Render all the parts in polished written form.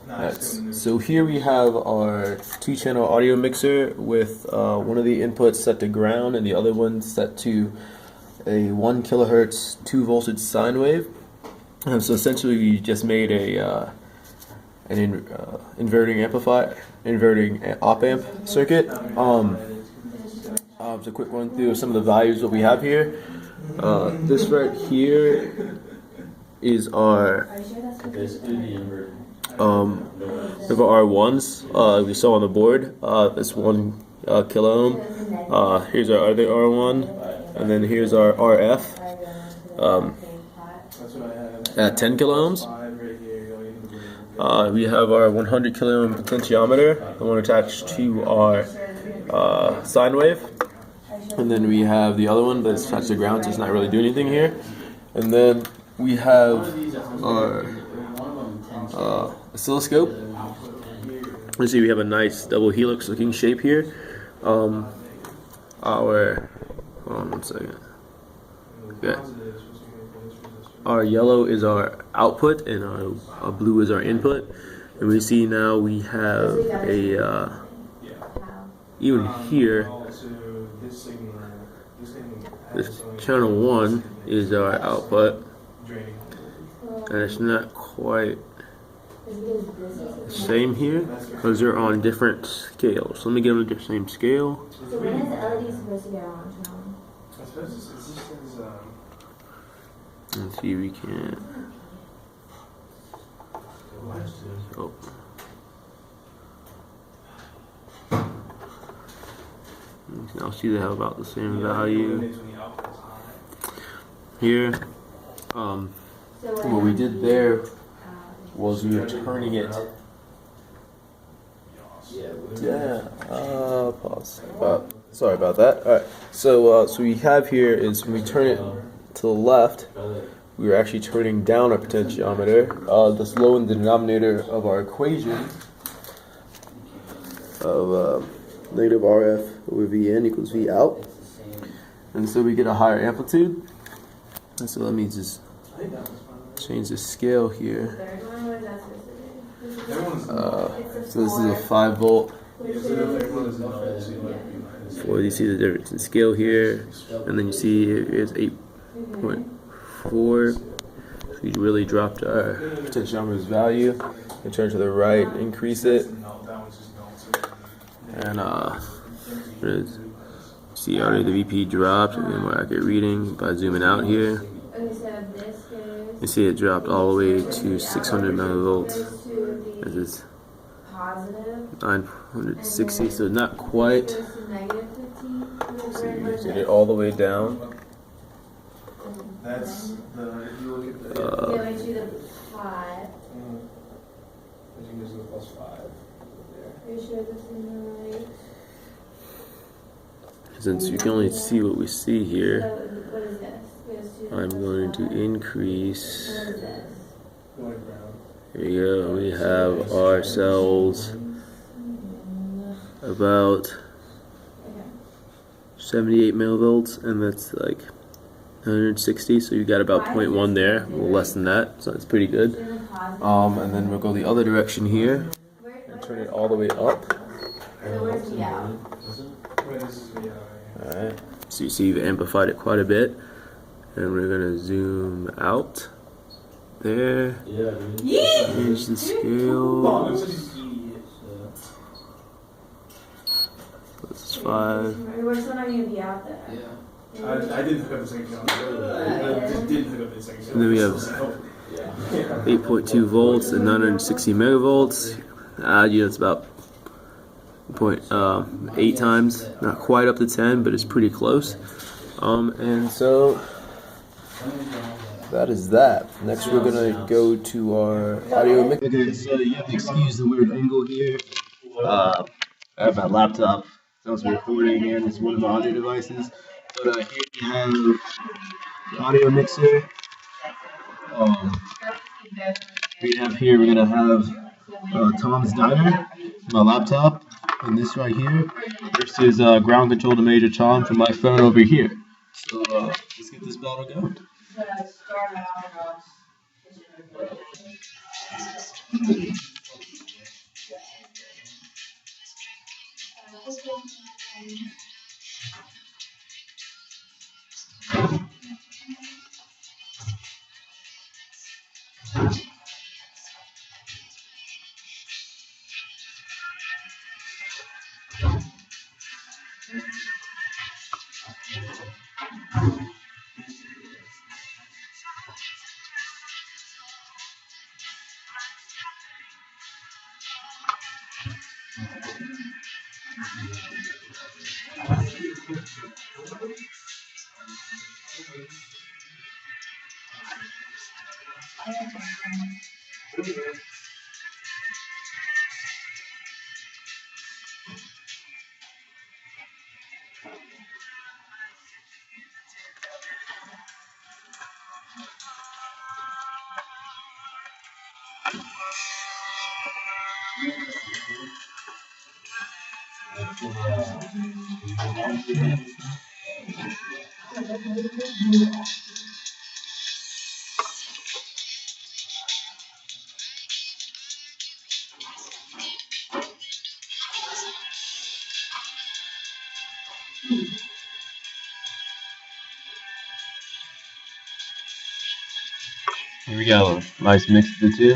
Alright, so here we have our 2-channel audio mixer with one of the inputs set to ground and the other one set to a 1 kilohertz 2 voltage sine wave. So essentially we just made an inverting op amp circuit. It's a quick run through of some of the values that we have here. This right here is our R1s we saw on the board. This 1 kilo ohm. Here's our other R1, and then here's our RF at 10 kilo ohms. We have our 100 kilo ohm potentiometer, the one attached to our sine wave. And then we have the other one that's attached to ground, so it's not really doing anything here. And then we have our oscilloscope. You see we have a nice double helix looking shape here. Hold on 1 second. Okay. Our yellow is our output and our blue is our input. And we see now we have a even here, this channel 1 is our output, and it's not quite the same here because they're on different scales. So let me get them to the same scale. So when is the LED supposed to go on? Let's see if we can. Oh. You can now see they have about the same value here. What we did there was we were turning it. Pause. Sorry about that. All right. So we have here is when we turn it to the left, we were actually turning down our potentiometer. This low in the denominator of our equation of negative RF over V in equals V out, and so we get a higher amplitude. And so let me just change the scale here. So this is a 5 volt. Well, you see the difference in scale here, and then you see here's 8.4. So we really dropped our potentiometer's value. And turn to the right, increase it, and see already the VP dropped, and then more accurate reading by zooming out here. You see it dropped all the way to 600 millivolts. This is 960, so not quite. So you get it all the way down. That's the, if you look at the, five. I think this is the +5. Are you sure this is in the right? Since you can only see what we see here, So what is this? I'm going to increase. What is this? Here we go. We have our cells about 78 millivolts, and that's like 160. So you got about 0.1 there, a little less than that. So that's pretty good. And then we'll go the other direction here and turn it all the way up. Alright. So you see we've amplified it quite a bit, and we're gonna zoom out. There. Here's the scale. This is 5. We're still not going to be out there. I didn't hook up the second channel. I didn't hook up the second channel. And then we have 8.2 volts and 960 megavolts. It's about 0.8 times, not quite up to 10, but it's pretty close. And so that is that. Next, we're gonna go to our audio mix. Okay, so you have to excuse the weird angle here. I have my laptop. It's also recording, and it's one of my audio devices. But here we have the audio mixer. We're gonna have Tom's Diner, my laptop, and this right here. This is ground control to Major Tom from my phone over here. So let's get this battle going. Here we go. Nice mix of the two.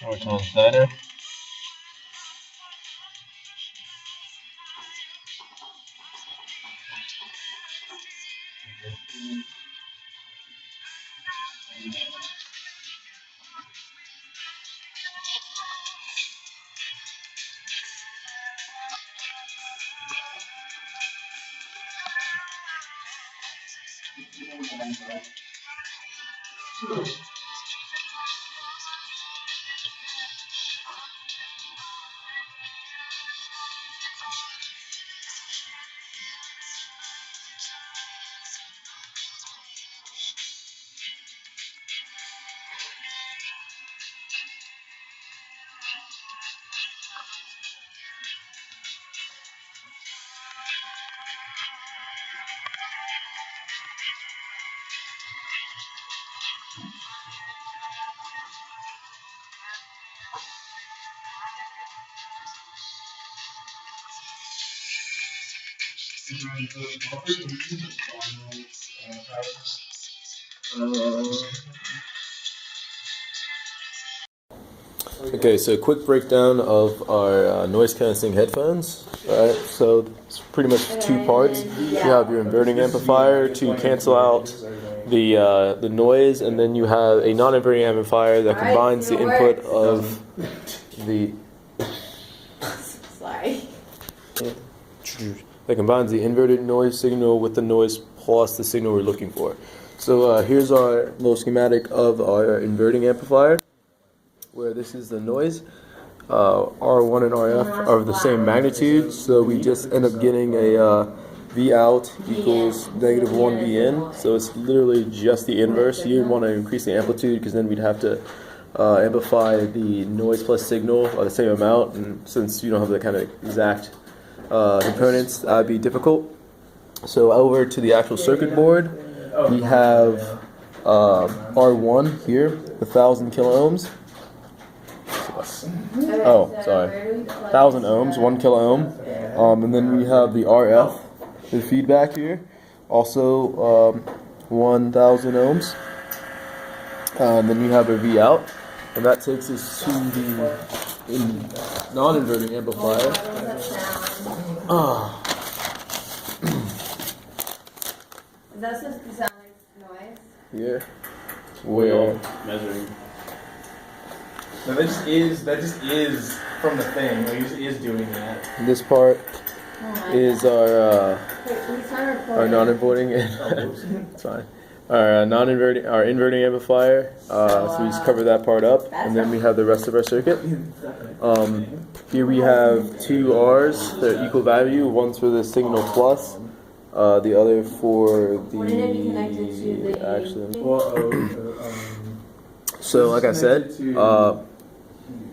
Orton's Diner. Okay, so quick breakdown of our noise canceling headphones. Alright, so it's pretty much two parts. You have your inverting amplifier to cancel out the noise, and then you have a non-inverting amplifier that combines the input of the Sorry. that combines the inverted noise signal with the noise plus the signal we're looking for. So here's our little schematic of our inverting amplifier, where this is the noise. R1 and RF are of the same magnitude, so we just end up getting a V out equals -1 V in. So it's literally just the inverse. You'd want to increase the amplitude because then we'd have to amplify the noise plus signal by the same amount, and since you don't have the kind of exact components, that'd be difficult. So over to the actual circuit board, we have R1 here, 1,000 kilo ohms. Oh, sorry. 1,000 ohms, 1 kilo ohm. And then we have the RF, the feedback here, also 1,000 ohms. And then we have a V out, and that takes us to the non-inverting amplifier. Is that supposed to sound like noise? Here, where measuring. No, that just is from the thing. Like, it just is doing that. this part is our Wait, we started recording. our non-inverting. It's fine. Our non-inverting, our inverting amplifier. So we just cover that part up, and then we have the rest of our circuit. Here we have two R's that are equal value. One's for the signal plus, the other for Wouldn't it be connected to the the actually. So like I said,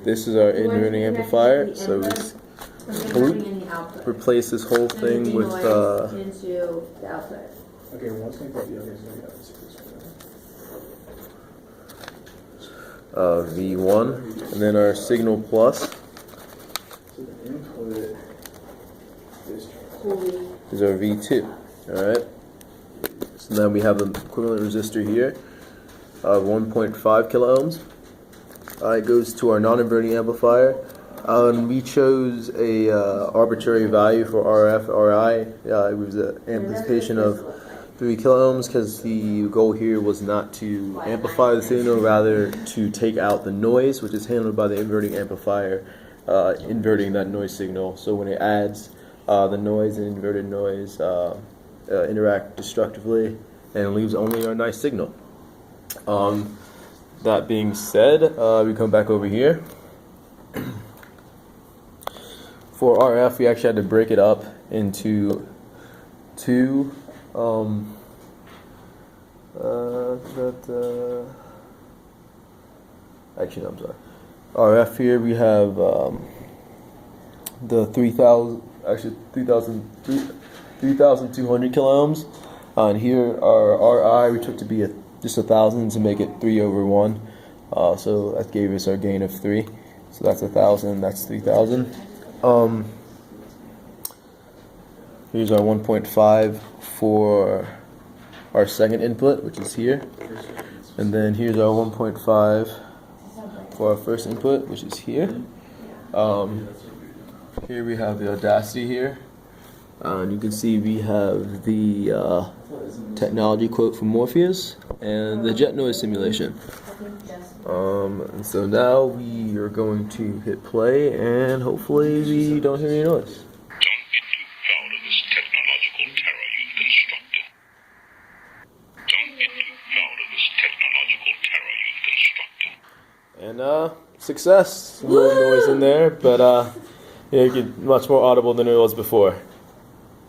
this is our inverting amplifier. So we just replace this whole thing with into the output. Okay, one's connected to the other. V1, and then our signal plus So the input is is our V2. Alright. So now we have an equivalent resistor here of 1.5 kilo ohms. It goes to our non-inverting amplifier. And we chose a arbitrary value for RF, RI. It was an anticipation of 3 kilo ohms because the goal here was not to amplify the signal, rather to take out the noise, which is handled by the inverting amplifier, inverting that noise signal. So when it adds the noise and inverted noise interact destructively and leaves only our nice signal. That being said, we come back over here. For RF, we actually had to break it up into two Um, actually, no, I'm sorry. RF here we have the 3,200 kilo ohms. And here our RI we took to be just 1,000 to make it 3/1. So that gave us our gain of 3. So that's 1,000. That's 3,000. Here's our 1.5 for our second input, which is here. And then here's our 1.5 for our first input, which is here. Here we have the Audacity here. And you can see we have the technology quote from Morpheus and the jet noise simulation. And so now we are going to hit play and hopefully we don't hear any noise. Don't get too proud of this technological terror you've constructed. Don't get too proud of this technological terror you've constructed. And success. A little noise in there, but yeah, much more audible than it was before.